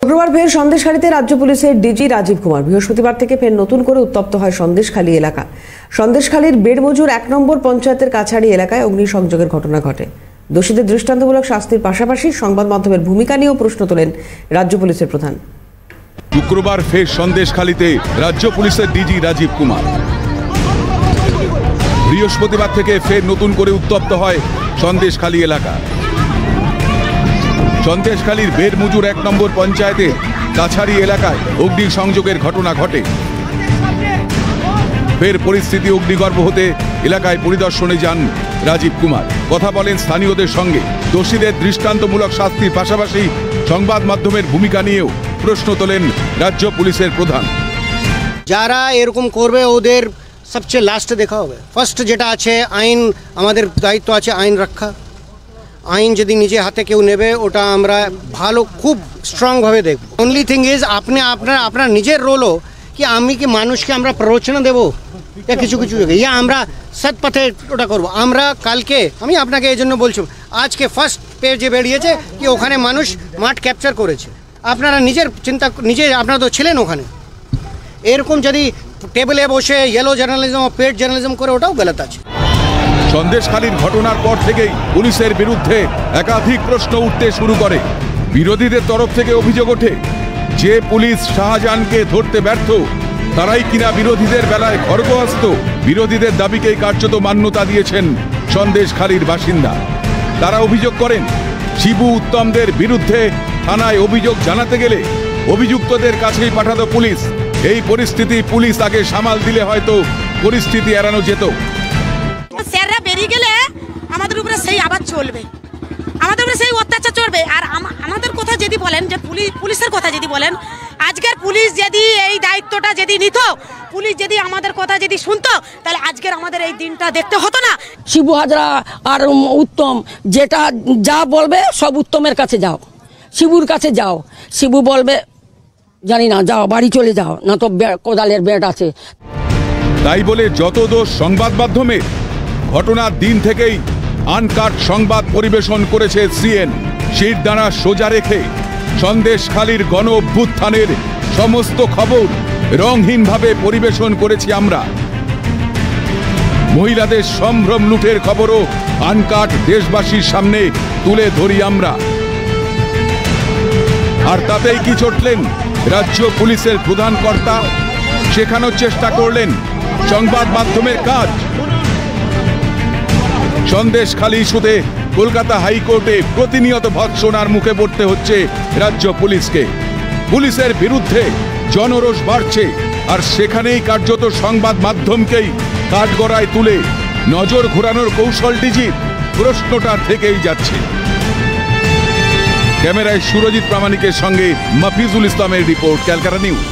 শুক্রবার ফের সন্দেশখালীতে রাজ্য পুলিশের ডিজি রাজীব কুমার। বৃহস্পতিবার থেকে ফের নতুন করে উত্তপ্ত হয় সন্দেশখালী এলাকা। সন্দেশখালীর বেড়মজুর ১ নম্বর পঞ্চায়েতের কাছাড়ি এলাকায় অগ্নিসংযোগের ঘটনা ঘটে। দোষীদের দৃষ্টান্তমূলক শাস্তির পাশাপাশি সংবাদ মাধ্যমের ভূমিকা নিয়েও প্রশ্ন তোলেন রাজ্য পুলিশের প্রধান। শুক্রবার ফের সন্দেশখালীতে রাজ্য পুলিশের ডিজি রাজীব কুমার। বৃহস্পতিবার থেকে ফের নতুন করে উত্তপ্ত হয় সন্দেশখালী এলাকা। সন্দেশখালীর বেড়মজুর ১ নম্বর পঞ্চায়েতের কাছাড়ি এলাকায় অগ্নিসংযোগের ঘটনা ঘটে। ফের পরিস্থিতি অগ্নিগর্ভ হতে এলাকায় পরিদর্শনে যান রাজীব কুমার। কথা বলেন স্থানীয়দের সঙ্গে। দোষীদের দৃষ্টান্তমূলক শাস্তির পাশাপাশি সংবাদ মাধ্যমের ভূমিকা নিয়েও প্রশ্ন তোলেন রাজ্য পুলিশের প্রধান। যারা এরকম করবে ওদের সবচেয়ে লাস্টে দেখা হবে। ফার্স্ট যেটা আছে আইন, আমাদের দায়িত্ব আছে আইন রক্ষা। আইন যদি নিজে হাতে কেউ নেবে ওটা আমরা ভালো খুব স্ট্রংভাবে দেখব। অনলি থিং ইজ আপনার নিজের রোলও কি আমি কি মানুষকে আমরা প্ররোচনা দেবো या কিছু ইয়া আমরা সৎ পথে ওটা করবো। আমরা কালকে আমি আপনাকে এই জন্য বলছি, আজকে ফার্স্ট পেজে বেরিয়েছে কি ওখানে মানুষ মাঠ ক্যাপচার করেছে। আপনারা নিজের চিন্তা আপনারা তো ছিলেন ওখানে। এরকম যদি টেবিলে বসে ইয়েলো জার্নালিজম ও পেড জার্নালিজম করে ওটাও গলত আছে। সন্দেশখালীর ঘটনার পর থেকেই পুলিশের বিরুদ্ধে একাধিক প্রশ্ন উঠতে শুরু করে। বিরোধীদের তরফ থেকে অভিযোগ ওঠে যে পুলিশ শাহজাহানকে ধরতে ব্যর্থ তারাই কিনা বিরোধীদের বেলায় খড়গহস্ত। বিরোধীদের দাবিকেই কার্যত মান্যতা দিয়েছেন সন্দেশখালীর বাসিন্দা। তারা অভিযোগ করেন শিবু উত্তমদের বিরুদ্ধে থানায় অভিযোগ জানাতে গেলে অভিযুক্তদের কাছেই পাঠাতো পুলিশ। এই পরিস্থিতি পুলিশ আগে সামাল দিলে হয়তো পরিস্থিতি এড়ানো যেত। স্যাররা বেরিয়ে গেলে আমাদের উপরে সেই আবার চলবে, আমাদের উপরে সেই অত্যাচার চলবে। আর আমাদের কথা যদি বলেন যে পুলিশের কথা যদি বলেন, আজকের পুলিশ যদি এই দায়িত্বটা যদি নিত, পুলিশ যদি আমাদের কথা যদি শুনতো, তাহলে আজকের আমাদের এই দিনটা দেখতে হতো না। শিবু হাজরা আর উত্তম যেটা যা বলবে সব উত্তমের কাছে যাও, শিবুর কাছে যাও। শিবু বলবে জানি না, যাও বাড়ি চলে যাও, না তো কোদালের বেড আছে। তাই বলে যত দোষ সংবাদ মাধ্যমের, ঘটনার দিন থেকেই আনকাট সংবাদ পরিবেশন করেছে সিএন। শিরদাঁড়া সোজা রেখে সন্দেশখালীর গণ অভ্যুত্থানের সমস্ত খবর রংহীনভাবে পরিবেশন করেছি আমরা। মহিলাদের সম্ভ্রম লুটের খবরও আনকাট দেশবাসীর সামনে তুলে ধরি আমরা। আর তাতেই কি চটলেন রাজ্য পুলিশের প্রধান কর্তা, শেখানোর চেষ্টা করলেন সংবাদ মাধ্যমের কাজ। সন্দেশখালী ইস্যুতে কলকাতা হাইকোর্টে প্রতিনিয়ত ভৎসনার মুখে পড়তে হচ্ছে রাজ্য পুলিশকে। পুলিশের বিরুদ্ধে জনরোষ বাড়ছে, আর সেখানেই কার্যত সংবাদ মাধ্যমকেই কাঠগড়ায় তুলে নজর ঘোরানোর কৌশল ডিজির। প্রশ্নটা থেকেই যাচ্ছে। ক্যামেরায় সুরজিৎ প্রামাণিকের সঙ্গে মফিজুল ইসলামের রিপোর্ট, ক্যালকাটা নিউজ।